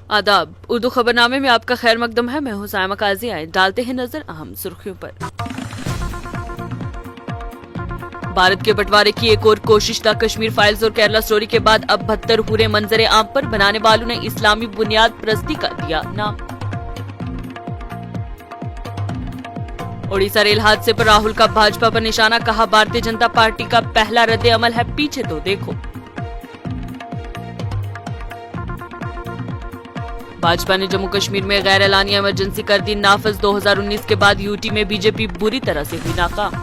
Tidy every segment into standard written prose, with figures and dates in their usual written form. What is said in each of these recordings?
आदाब। उर्दू खबरनामे में आपका खैर मकदम है। मैं हूं सायमा काजी। आए डालते हैं नजर अहम सुर्खियों पर। भारत के बंटवारे की एक और कोशिश। द कश्मीर फाइल्स और केरला स्टोरी के बाद अब 72 हुए मंजरे आम पर। बनाने वालों ने इस्लामी बुनियाद परस्ती का दिया नाम। ओडिशा रेल हादसे पर राहुल का भाजपा पर निशाना। कहा भारतीय जनता पार्टी का पहला रद्द अमल है, पीछे तो देखो। भाजपा ने जम्मू कश्मीर में गैर एलानिया इमरजेंसी कर दी नाफज। 2019 के बाद यूटी में बीजेपी बुरी तरह से हुई नाकाम।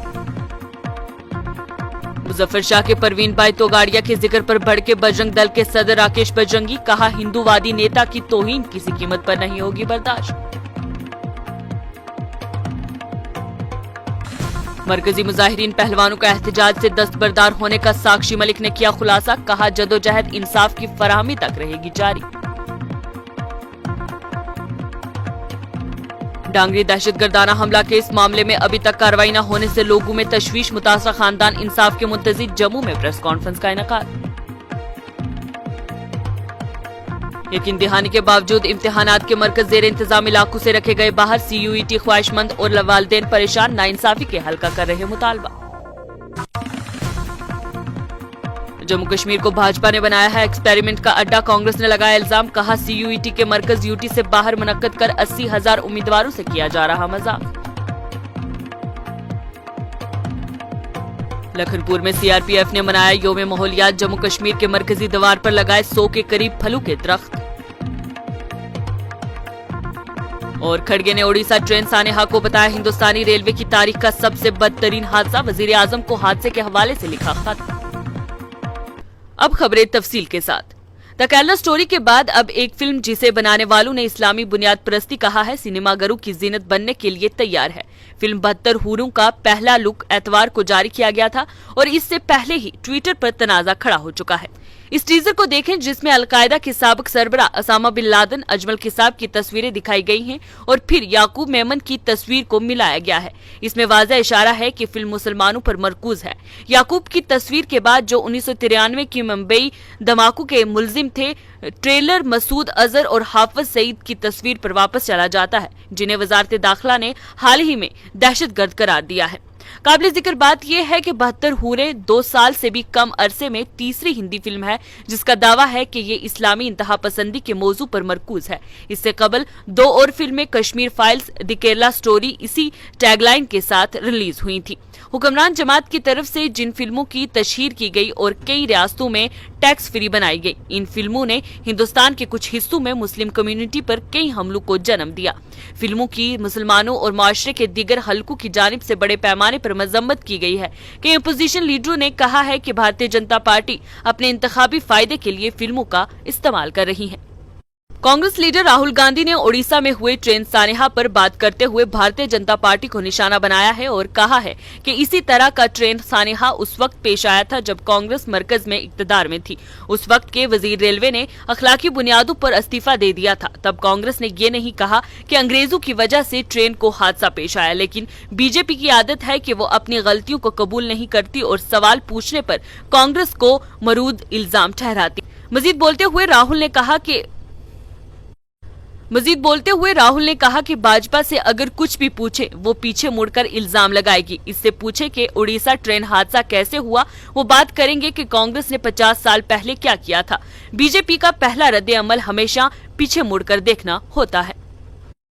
मुजफ्फर शाह के परवीन भाई तोगाड़िया के जिक्र पर भड़के बजरंग दल के सदर राकेश बजरंगी। कहा हिंदूवादी नेता की तौहीन किसी कीमत पर नहीं होगी बर्दाश्त। मरकजी मुजाहिरीन पहलवानों का एहतजाज से दस्तबरदार होने का साक्षी मलिक ने किया खुलासा। कहा जदोजहद इंसाफ की फराहमी तक रहेगी जारी। डांगरी दहशतगर्दाना हमला के इस मामले में अभी तक कार्रवाई न होने से लोगों में तशवीश। मुतासरा खानदान इंसाफ के मुंतजिर। जम्मू में प्रेस कॉन्फ्रेंस का इनेकाद। यकीन दहानी के बावजूद इम्तिहानात के मरकज जेर इंतजाम इलाकों से रखे गए बाहर। CUET ख्वाहिशमंद और वालिदैन परेशान। नाइंसाफी के हल्का कर रहे मुतालबा। जम्मू कश्मीर को भाजपा ने बनाया है एक्सपेरिमेंट का अड्डा। कांग्रेस ने लगाया इल्जाम। कहा CUET के मरकज यूटी से बाहर मुनक्कद कर 80,000 उम्मीदवारों से किया जा रहा मजाक। लखनपुर में CRPF ने मनाया योम माहौलियात। जम्मू कश्मीर के मरकजी दीवार पर लगाए 100 के करीब फलों के दरख्त। और खड़गे ने ओडिशा ट्रेन सानेहा को बताया हिंदुस्तानी रेलवे की तारीख का सबसे बदतरीन हादसा। वजीर आजम को हादसे के हवाले से लिखा खत। अब खबरें तफसील के साथ। द केरला स्टोरी के बाद अब एक फिल्म जिसे बनाने वालों ने इस्लामी बुनियाद परस्ती कहा है, सिनेमाघरों की जीनत बनने के लिए तैयार है। फिल्म 72 हूरों का पहला लुक एतवार को जारी किया गया था और इससे पहले ही ट्विटर पर तनाजा खड़ा हो चुका है। इस टीजर को देखें जिसमें अलकायदा के साबिक सरबरा असामा बिन लादेन, अजमल किसाब की तस्वीरें दिखाई गई हैं और फिर याकूब मेमन की तस्वीर को मिलाया गया है। इसमें वाज़ेह इशारा है कि फिल्म मुसलमानों पर मरकूज है। याकूब की तस्वीर के बाद जो 1993 की मुंबई धमाकों के मुलजिम थे, ट्रेलर मसूद अजहर और हाफिज सईद की तस्वीर पर वापस चला जाता है, जिन्हें वजारत दाखिला ने हाल ही में दहशतगर्द करार दिया है। काबिल जिक्र बात यह है कि 72 हूरें 2 साल से भी कम अरसे में तीसरी हिंदी फिल्म है जिसका दावा है कि ये इस्लामी इंतहा पसंदी के मौजू पर मरकूज है। इससे कबल 2 और फिल्में Kashmir files, the Kerala story इसी टैगलाइन के साथ रिलीज हुई थी। हुक्मरान जमात की तरफ से जिन फिल्मों की तशहीर की गई और कई रियासतों में टैक्स फ्री बनाई गई, इन फिल्मों ने हिंदुस्तान के कुछ हिस्सों में मुस्लिम कम्युनिटी पर कई हमलों को जन्म दिया। फिल्मों की मुसलमानों और माशरे के दीगर हलकों की जानिब से बड़े पैमाने पर मजम्मत की गई है। कई अपोजिशन लीडरों ने कहा है कि भारतीय जनता पार्टी अपने इंतखाबी फायदे के लिए फिल्मों का इस्तेमाल कर रही है। कांग्रेस लीडर राहुल गांधी ने ओडिशा में हुए ट्रेन सानेहा पर बात करते हुए भारतीय जनता पार्टी को निशाना बनाया है और कहा है कि इसी तरह का ट्रेन सानेहा उस वक्त पेश आया था जब कांग्रेस मरकज में इक्तदार में थी। उस वक्त के वजीर रेलवे ने अखलाकी बुनियादों पर इस्तीफा दे दिया था। तब कांग्रेस ने ये नहीं कहा कि अंग्रेजों की वजह से ट्रेन को हादसा पेश आया, लेकिन बीजेपी की आदत है कि वो अपनी गलतियों को कबूल नहीं करती और सवाल पूछने पर कांग्रेस को मरूद इल्जाम ठहराती। मजीद बोलते हुए राहुल ने कहा कि भाजपा से अगर कुछ भी पूछे वो पीछे मुड़कर इल्जाम लगाएगी। इससे पूछे कि उड़ीसा ट्रेन हादसा कैसे हुआ, वो बात करेंगे कि कांग्रेस ने 50 साल पहले क्या किया था। बीजेपी का पहला रद्द अमल हमेशा पीछे मुड़कर देखना होता है।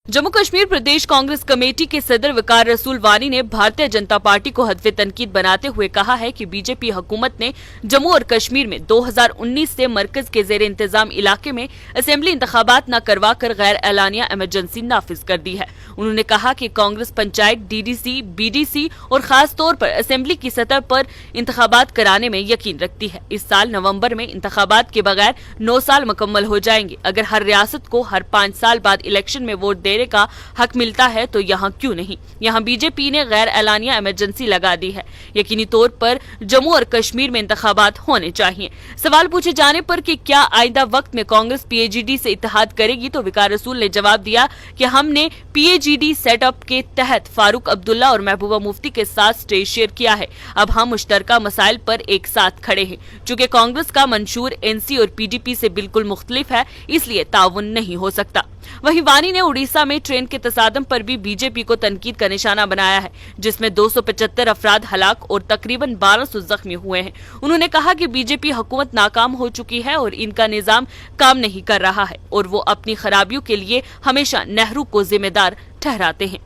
जम्मू कश्मीर प्रदेश कांग्रेस कमेटी के सदर वकार रसूल वानी ने भारतीय जनता पार्टी को हदफ तनकीद बनाते हुए कहा है कि बीजेपी हुकूमत ने जम्मू और कश्मीर में 2019 से मरकज के जेर इंतजाम इलाके में असेंबली इंतखाबात न करवा कर गैर एलानिया इमरजेंसी नाफिज कर दी है। उन्होंने कहा कि कांग्रेस पंचायत, DDC, BDC और खास तौर पर असेंबली की सतह पर इंतखाबात कराने में यकीन रखती है। इस साल नवम्बर में इंतखाबात के बगैर 9 साल मुकम्मल हो जाएंगे। अगर हर रियासत को हर 5 साल बाद इलेक्शन में वोट दे फेरे का हक मिलता है तो यहाँ क्यों नहीं। यहाँ बीजेपी ने गैर एलानिया इमरजेंसी लगा दी है। यकीनी तौर पर जम्मू और कश्मीर में इंतखाबात होने चाहिए। सवाल पूछे जाने पर कि क्या आइंदा वक्त में कांग्रेस पीएजीडी से इत्तेहाद करेगी तो विकार रसूल ने जवाब दिया कि हमने पीएजीडी सेटअप के तहत फारूक अब्दुल्ला और महबूबा मुफ्ती के साथ स्टेज शेयर किया है। अब हम मुश्तरका मसाइल पर एक साथ खड़े हैं। चूंकि कांग्रेस का मंशूर एनसी और पीडीपी से बिल्कुल मुख्तलिफ है, इसलिए ताउन नहीं हो सकता। वहीं वानी ने उड़ीसा में ट्रेन के तसादम पर भी बीजेपी को तनकीद का निशाना बनाया है, जिसमें 275 अफराद हलाक और तकरीबन 1200 जख्मी हुए हैं। उन्होंने कहा कि बीजेपी हुकूमत नाकाम हो चुकी है और इनका निजाम काम नहीं कर रहा है और वो अपनी खराबियों के लिए हमेशा नेहरू को जिम्मेदार ठहराते हैं।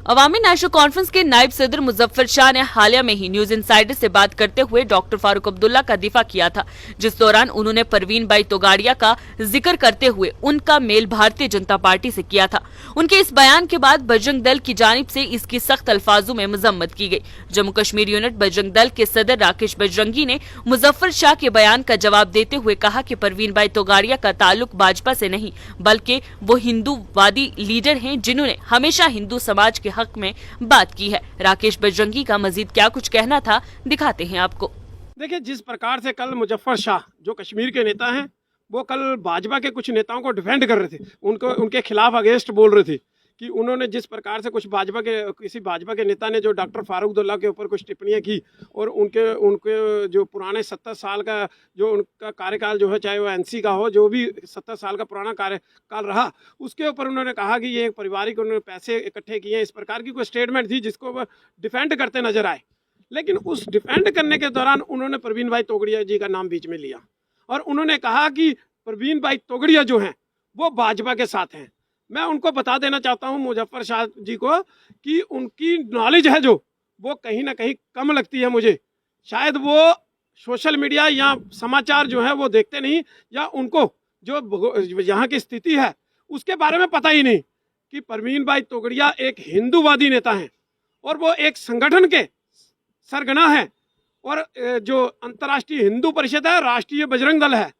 अवामी नेशनल कॉन्फ्रेंस के नायब सदर मुजफ्फर शाह ने हालिया में ही न्यूज इनसाइडर से बात करते हुए डॉक्टर फारूक अब्दुल्ला का दिफा किया था, जिस दौरान उन्होंने परवीन बाई तोगाड़िया का जिक्र करते हुए उनका मेल भारतीय जनता पार्टी से किया था। उनके इस बयान के बाद बजरंग दल की जानिब से इसकी सख्त अल्फाजों में मजम्मत की गई। जम्मू कश्मीर यूनिट बजरंग दल के सदर राकेश बजरंगी ने मुजफ्फर शाह के बयान का जवाब देते हुए कहा कि परवीन बाई तोगाड़िया का ताल्लुक भाजपा से नहीं, बल्कि वो हिंदूवादी लीडर हैं जिन्होंने हमेशा हिंदू समाज के हक में बात की है। राकेश बजरंगी का मजीद क्या कुछ कहना था, दिखाते हैं आपको। देखिए, जिस प्रकार से कल मुजफ्फर शाह जो कश्मीर के नेता हैं, वो कल भाजपा के कुछ नेताओं को डिफेंड कर रहे थे, उनके खिलाफ अगेंस्ट बोल रहे थे कि उन्होंने जिस प्रकार से किसी भाजपा के नेता ने जो डॉक्टर फारूक अब्दुल्ला के ऊपर कुछ टिप्पणियां की और उनके जो पुराने 70 साल का जो उनका कार्यकाल जो है, चाहे वो एनसी का हो, जो भी 70 साल का पुराना कार्यकाल रहा, उसके ऊपर उन्होंने कहा कि ये एक पारिवारिक उन्होंने पैसे इकट्ठे किए हैं। इस प्रकार की कोई स्टेटमेंट थी जिसको वो डिफेंड करते नजर आए। लेकिन उस डिफेंड करने के दौरान उन्होंने परवीन भाई तोगड़िया जी का नाम बीच में लिया और उन्होंने कहा कि परवीन भाई तोगड़िया जो हैं वो भाजपा के साथ हैं। मैं उनको बता देना चाहता हूं, मुजफ्फर शाह जी को, कि उनकी नॉलेज है जो वो कहीं ना कहीं कम लगती है मुझे। शायद वो सोशल मीडिया या समाचार जो है वो देखते नहीं, या उनको जो यहाँ की स्थिति है उसके बारे में पता ही नहीं कि परवीन भाई तोगड़िया एक हिंदूवादी नेता हैं और वो एक संगठन के सरगना है और जो अंतर्राष्ट्रीय हिंदू परिषद है, राष्ट्रीय बजरंग दल है,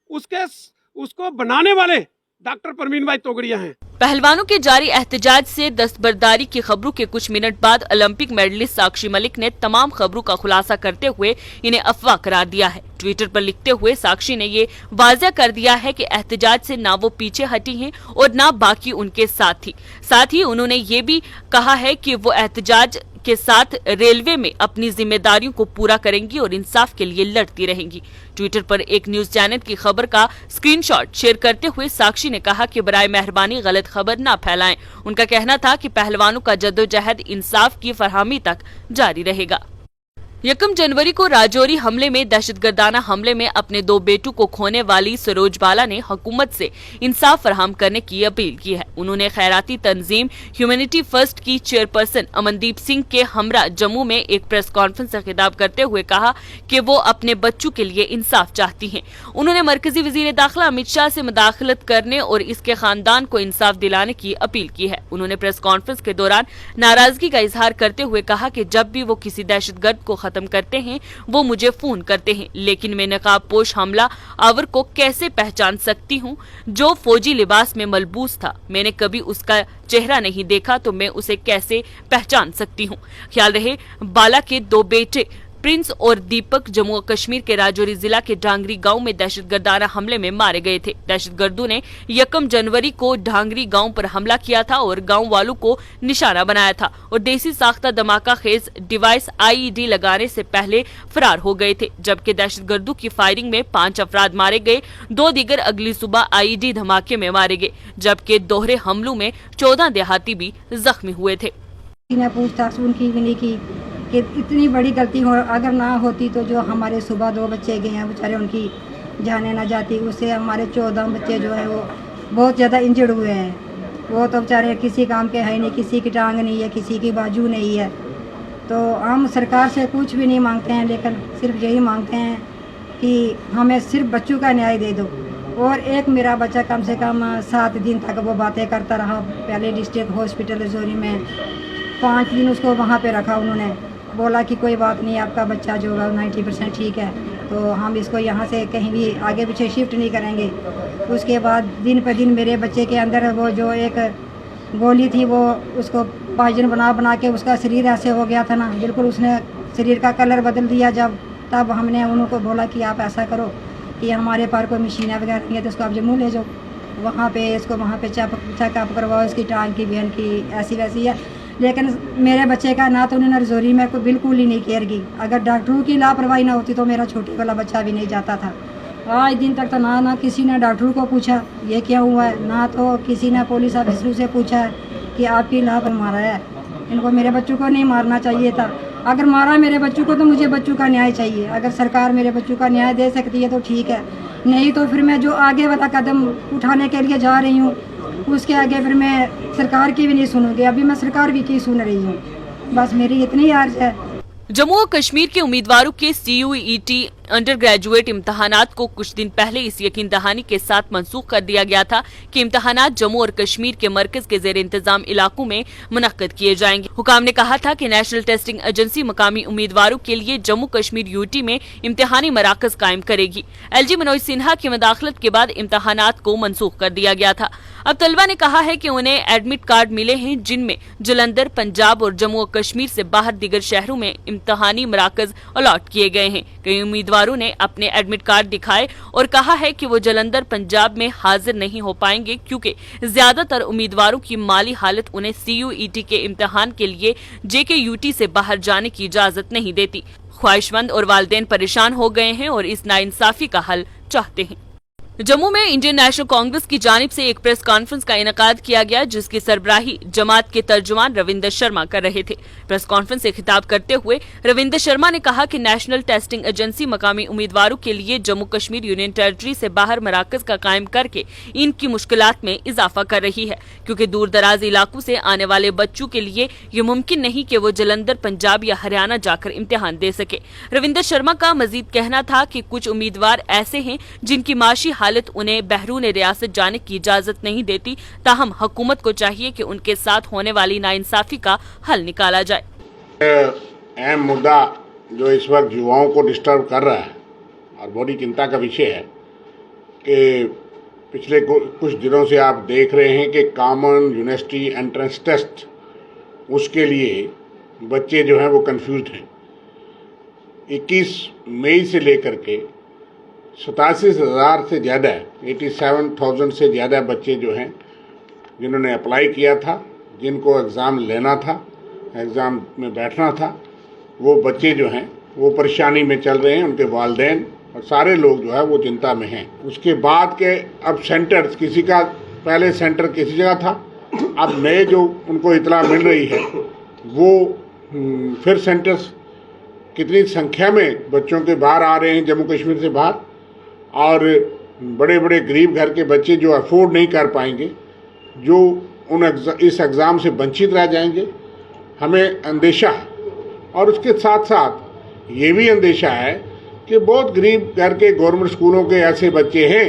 उसको बनाने वाले डॉक्टर परवीन भाई तोगड़िया हैं। पहलवानों के जारी एहतजाज से दस्तबरदारी की खबरों के कुछ मिनट बाद ओलंपिक मेडलिस्ट साक्षी मलिक ने तमाम खबरों का खुलासा करते हुए इन्हें अफवाह करार दिया है। ट्विटर पर लिखते हुए साक्षी ने ये वाज़ेह कर दिया है कि एहतजाज से ना वो पीछे हटी हैं और ना बाकी उनके साथ थी। साथ ही उन्होंने ये भी कहा है कि वो एहतजाज के साथ रेलवे में अपनी जिम्मेदारियों को पूरा करेंगी और इंसाफ के लिए लड़ती रहेंगी। ट्विटर पर एक न्यूज चैनल की खबर का स्क्रीनशॉट शेयर करते हुए साक्षी ने कहा कि बराए मेहरबानी गलत खबर ना फैलाएं। उनका कहना था कि पहलवानों का जद्दोजहद इंसाफ की फरहमी तक जारी रहेगा। 1 जनवरी को राजौरी हमले में दहशतगर्दाना हमले में अपने 2 बेटों को खोने वाली सरोज बाला ने हुकूमत से इंसाफ फराहम करने की अपील की है। उन्होंने खैराती तंजीम ह्यूमैनिटी फर्स्ट की चेयरपर्सन अमनदीप सिंह के हमरा जम्मू में एक प्रेस कॉन्फ्रेंस से खिताब करते हुए कहा कि वो अपने बच्चों के लिए इंसाफ चाहती हैं। उन्होंने मरकजी वजीर दाखिला अमित शाह से मुदाखलत करने और इसके खानदान को इंसाफ दिलाने की अपील की है। उन्होंने प्रेस कॉन्फ्रेंस के दौरान नाराजगी का इजहार करते हुए कहा कि जब भी वो किसी दहशतगर्द को खत्म करते हैं वो मुझे फोन करते हैं, लेकिन मैं नकाब पोश हमला आवर को कैसे पहचान सकती हूं जो फौजी लिबास में मलबूस था। मैंने कभी उसका चेहरा नहीं देखा तो मैं उसे कैसे पहचान सकती हूं। ख्याल रहे बाला के 2 बेटे प्रिंस और दीपक जम्मू कश्मीर के राजौरी जिला के ढांगरी गांव में दहशतगर्दाना हमले में मारे गए थे। दहशतगर्दों ने 1 जनवरी को ढांगरी गांव पर हमला किया था और गांव वालों को निशाना बनाया था और देसी साख्ता धमाका खेज डिवाइस आईईडी लगाने से पहले फरार हो गए थे। जबकि दहशतगर्दों की फायरिंग में 5 अफराद मारे गए, 2 दीगर अगली सुबह आईईडी धमाके में मारे गए, जबकि दोहरे हमलों में 14 देहाती भी जख्मी हुए थे। पूछताछ उनकी भी नहीं की कि इतनी बड़ी गलती हो, अगर ना होती तो जो हमारे सुबह 2 बच्चे गए हैं बेचारे उनकी जाने ना जाती, उससे हमारे 14 बच्चे जो है वो बहुत ज़्यादा इंजर्ड हुए हैं। वो तो बेचारे किसी काम के है नहीं, किसी की टांग नहीं है, किसी की बाजू नहीं है। तो हम सरकार से कुछ भी नहीं मांगते हैं, लेकिन सिर्फ यही मांगते हैं कि हमें सिर्फ बच्चों का न्याय दे दो। और एक मेरा बच्चा कम से कम 7 दिन तक वो बातें करता रहा। पहले डिस्ट्रिक्ट हॉस्पिटल राजौरी में 5 दिन उसको वहाँ पे रखा, उन्होंने बोला कि कोई बात नहीं, आपका बच्चा जो है 90% ठीक है, तो हम इसको यहाँ से कहीं भी आगे पीछे शिफ्ट नहीं करेंगे। उसके बाद दिन पर दिन मेरे बच्चे के अंदर वो जो एक गोली थी वो उसको पॉइजन बना बना के उसका शरीर ऐसे हो गया था ना, बिल्कुल उसने शरीर का कलर बदल दिया। जब तब हमने उनको बोला कि आप ऐसा करो कि हमारे पास कोई मशीनें वगैरह नहीं है तो उसको आप जम्मू ले जाओ, वहाँ पे इसको वहाँ पे चेकअप करवाओ, इसकी टांग की बहन की ऐसी वैसी है। लेकिन मेरे बच्चे का ना तो उन्होंने रजौरी में कोई बिल्कुल ही नहीं केयर की। अगर डॉक्टरों की लापरवाही ना होती तो मेरा छोटी वाला बच्चा भी नहीं जाता था। आज दिन तक तो ना किसी ने डॉक्टरों को पूछा ये क्या हुआ है, ना तो किसी ने पुलिस ऑफिसरों से पूछा है कि आपकी लाभ मारा है। इनको मेरे बच्चों को नहीं मारना चाहिए था। अगर मारा मेरे बच्चों को तो मुझे बच्चों का न्याय चाहिए। अगर सरकार मेरे बच्चों का न्याय दे सकती है तो ठीक है, नहीं तो फिर मैं जो आगे वाला कदम उठाने के लिए जा रही हूँ उसके आगे फिर मैं सरकार की भी नहीं सुनूंगी। अभी मैं सरकार भी की सुन रही हूँ। बस मेरी इतनी अर्ज है। जम्मू और कश्मीर के उम्मीदवारों के CUET अंडर ग्रेजुएट इम्तहानात को कुछ दिन पहले इस यकीन दहानी के साथ मंसूख कर दिया गया था कि इम्तहानात जम्मू और कश्मीर के मरकज के जेर इंतजाम इलाकों में मुनक्कद किए जाएंगे। हुकाम ने कहा था कि नेशनल टेस्टिंग एजेंसी मकामी उम्मीदवारों के लिए जम्मू कश्मीर UT में इम्तिहानी मराकज कायम करेगी। LG मनोज सिन्हा की मुदाखलत के बाद इम्तहानात को मंसूख कर दिया गया था। अब तलबा ने कहा है कि उन्हें एडमिट कार्ड मिले हैं जिनमें जलंधर, पंजाब और जम्मू और कश्मीर से बाहर दीगर शहरों में इम्तिहानी मराकज अलॉट किए गए हैं। कई उम्मीदवारों ने अपने एडमिट कार्ड दिखाए और कहा है कि वो जलंधर, पंजाब में हाजिर नहीं हो पाएंगे क्योंकि ज्यादातर उम्मीदवारों की माली हालत उन्हें CUET के इम्तिहान के लिए JKUT से बाहर जाने की इजाजत नहीं देती। ख्वाहिशमंद और वालिदैन परेशान हो गए हैं और इस नाइंसाफी का हल चाहते हैं। जम्मू में इंडियन नेशनल कांग्रेस की जानिब से एक प्रेस कॉन्फ्रेंस का इनेकाद किया गया जिसकी सरबराही जमात के तर्जुमान रविंदर शर्मा कर रहे थे। प्रेस कॉन्फ्रेंस से खिताब करते हुए रविंदर शर्मा ने कहा कि नेशनल टेस्टिंग एजेंसी मकामी उम्मीदवारों के लिए जम्मू कश्मीर यूनियन टेरिटरी से बाहर मराकज का कायम करके इनकी मुश्किलात में इजाफा कर रही है क्योंकि दूर दराज इलाकों से आने वाले बच्चों के लिए ये मुमकिन नहीं कि वो जलंधर, पंजाब या हरियाणा जाकर इम्तिहान दे सके। रविंदर शर्मा का मजीद कहना था कि कुछ उम्मीदवार ऐसे हैं जिनकी माशी हालत उन्हें बहरून रियासत जाने की इजाजत नहीं देती। ताहम हुकूमत को चाहिए कि उनके साथ होने वाली नाइंसाफी का हल निकाला जाए। अहम मुद्दा जो इस वक्त युवाओं को डिस्टर्ब कर रहा है और बड़ी चिंता का विषय है कि पिछले कुछ दिनों से आप देख रहे हैं कि कॉमन यूनिवर्सिटी एंट्रेंस टेस्ट उसके लिए बच्चे जो हैं वो कंफ्यूज हैं। 21 मई से लेकर के 87,000 से ज़्यादा 87,000 से ज़्यादा बच्चे जो हैं जिन्होंने अप्लाई किया था, जिनको एग्ज़ाम लेना था, एग्ज़ाम में बैठना था, वो बच्चे जो हैं वो परेशानी में चल रहे हैं। उनके वालिदैन और सारे लोग जो है वो चिंता में हैं। उसके बाद के अब सेंटर्स, किसी का पहले सेंटर किसी जगह था, अब नए जो उनको इतला मिल रही है वो फिर सेंटर्स कितनी संख्या में बच्चों के बाहर आ रहे हैं जम्मू कश्मीर से बाहर, और बड़े बड़े गरीब घर के बच्चे जो अफोर्ड नहीं कर पाएंगे, जो इस एग्ज़ाम से वंचित रह जाएंगे। हमें अंदेशा है और उसके साथ साथ ये भी अंदेशा है कि बहुत गरीब घर के गवर्नमेंट स्कूलों के ऐसे बच्चे हैं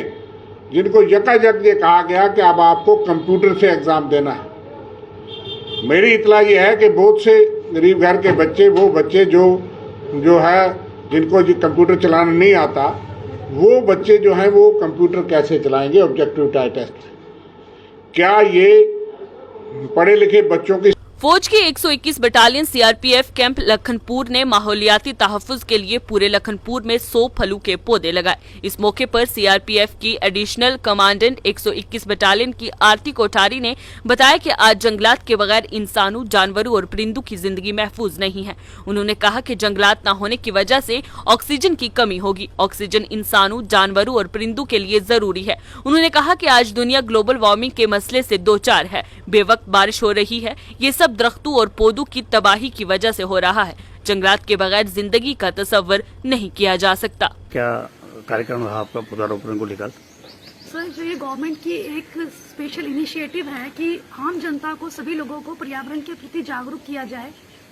जिनको यकायक ये कहा गया कि अब आपको कंप्यूटर से एग्ज़ाम देना है। मेरी इतला ये है कि बहुत से गरीब घर के बच्चे, वो बच्चे जो है जिनको कंप्यूटर चलाना नहीं आता, वो बच्चे जो हैं वो कंप्यूटर कैसे चलाएंगे ऑब्जेक्टिव टाइप टेस्ट। क्या ये पढ़े लिखे बच्चों की फौज की 121 बटालियन CRPF कैंप लखनपुर ने माहौलियाती तहफ्फुज के लिए पूरे लखनपुर में 100 फलों के पौधे लगाए। इस मौके पर CRPF की एडिशनल कमांडेंट 121 बटालियन की आरती कोठारी ने बताया कि आज जंगलात के बगैर इंसानों, जानवरों और परिंदों की जिंदगी महफूज नहीं है। उन्होंने कहा कि जंगलात न होने की वजह से ऑक्सीजन की कमी होगी। ऑक्सीजन इंसानों, जानवरों और परिंदों के लिए जरूरी है। उन्होंने कहा कि आज दुनिया ग्लोबल वार्मिंग के मसले से दो चार है। बेवक्त बारिश हो रही है, ये सब दरख्तों और पौधों की तबाही की वजह से हो रहा है। जंगलात के बगैर जिंदगी का तस्वर नहीं किया जा सकता। क्या कार्यक्रम रहा आपका पौधारोपण को लेकर? सर, जो ये गवर्नमेंट की एक स्पेशल इनिशिएटिव है कि आम जनता को, सभी लोगों को पर्यावरण के प्रति जागरूक किया जाए,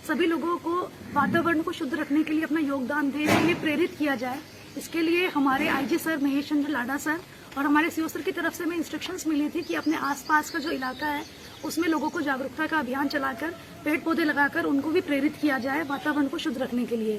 सभी लोगों को वातावरण को शुद्ध रखने के लिए अपना योगदान देने के लिए प्रेरित किया जाए। इसके लिए हमारे IG सर महेश चंद्र लाडा सर और हमारे CO सर की तरफ से हमें इंस्ट्रक्शंस मिली थी कि अपने आसपास का जो इलाका है उसमें लोगों को जागरूकता का अभियान चलाकर पेड़ पौधे लगाकर उनको भी प्रेरित किया जाए वातावरण को शुद्ध रखने के लिए।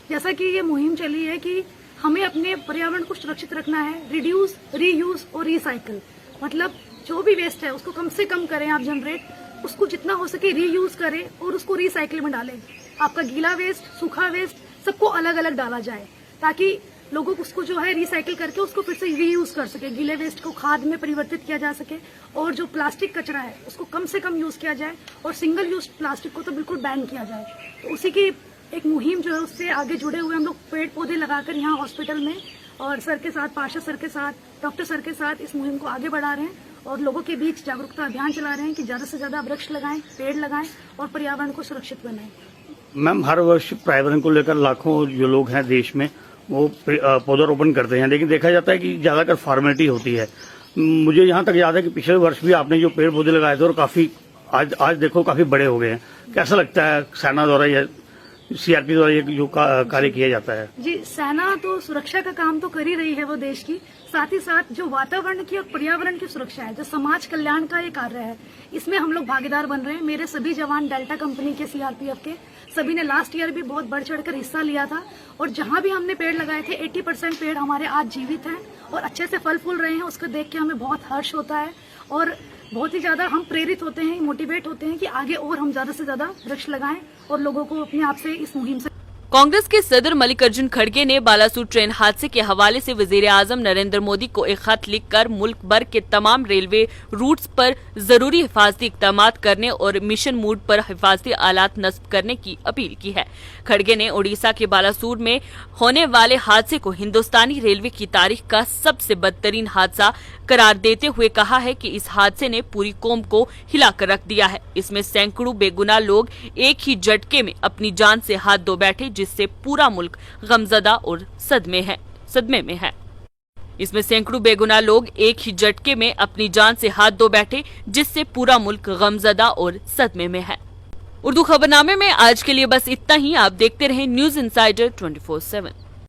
जैसा कि ये मुहिम चली है कि हमें अपने पर्यावरण को सुरक्षित रखना है, रिड्यूस, रीयूज और रिसाइकल। मतलब जो भी वेस्ट है उसको कम से कम करें आप जनरेट, उसको जितना हो सके रीयूज करें और उसको रिसाइकिल में डालें। आपका गीला वेस्ट, सूखा वेस्ट सबको अलग अलग डाला जाए ताकि लोगों को उसको जो है रिसाइकिल करके उसको फिर से रीयूज कर सके, गीले वेस्ट को खाद में परिवर्तित किया जा सके और जो प्लास्टिक कचरा है उसको कम से कम यूज किया जाए और सिंगल यूज प्लास्टिक को तो बिल्कुल बैन किया जाए। तो उसी की एक मुहिम जो है उससे आगे जुड़े हुए हम लोग पेड़ पौधे लगाकर यहाँ हॉस्पिटल में और सर के साथ, पार्षद सर के साथ, डॉक्टर सर के साथ इस मुहिम को आगे बढ़ा रहे हैं और लोगों के बीच जागरूकता अभियान चला रहे हैं कि ज्यादा से ज्यादा वृक्ष लगाएं, पेड़ लगाएं और पर्यावरण को सुरक्षित बनाएं। मैम, हर वर्ष पर्यावरण को लेकर लाखों जो लोग हैं देश में वो पौधारोपण करते हैं, लेकिन देखा जाता है कि ज्यादातर फॉर्मेलिटी होती है। मुझे यहाँ तक याद है कि पिछले वर्ष भी आपने जो पेड़ पौधे लगाए थे और काफी आज देखो काफी बड़े हो गए हैं। कैसा लगता है सेना द्वारा या सीआरपी द्वारा ये जो कार्य किया जाता है? जी, सेना तो सुरक्षा का काम तो कर ही रही है वो देश की, साथ ही साथ जो वातावरण की और पर्यावरण की सुरक्षा है, जो समाज कल्याण का ये कार्य है, इसमें हम लोग भागीदार बन रहे हैं। मेरे सभी जवान डेल्टा कंपनी के, सीआरपीएफ के, सभी ने लास्ट ईयर भी बहुत बढ़ चढ़कर हिस्सा लिया था और जहां भी हमने पेड़ लगाए थे 80% पेड़ हमारे आज जीवित हैं और अच्छे से फल फूल रहे हैं। उसको देख के हमें बहुत हर्ष होता है और बहुत ही ज्यादा हम प्रेरित होते हैं, मोटिवेट होते हैं कि आगे और हम ज्यादा से ज्यादा वृक्ष लगाएं और लोगों को अपने आप से इस मुहिम से। कांग्रेस के सदर मल्लिकार्जुन खड़गे ने बालासूर ट्रेन हादसे के हवाले से वजीर आजम नरेंद्र मोदी को एक खत लिखकर मुल्क भर के तमाम रेलवे रूट्स पर जरूरी हिफाजती इक़दाम करने और मिशन मोड पर हिफाजती आलात नस्ब करने की अपील की है। खड़गे ने उड़ीसा के बालासूर में होने वाले हादसे को हिंदुस्तानी रेलवे की तारीख का सबसे बदतरीन हादसा करार देते हुए कहा है कि इस हादसे ने पूरी कौम को हिलाकर रख दिया है। इसमें सैकड़ों बेगुनाह लोग एक ही झटके में अपनी जान से हाथ धो बैठे, जिससे पूरा मुल्क गमजदा और सदमे में है। इसमें सैकड़ों बेगुनाह लोग एक ही झटके में अपनी जान से हाथ धो बैठे, जिससे पूरा मुल्क गमजदा और सदमे में है। उर्दू खबरनामे में आज के लिए बस इतना ही। आप देखते रहें न्यूज इंसाइडर 24/7।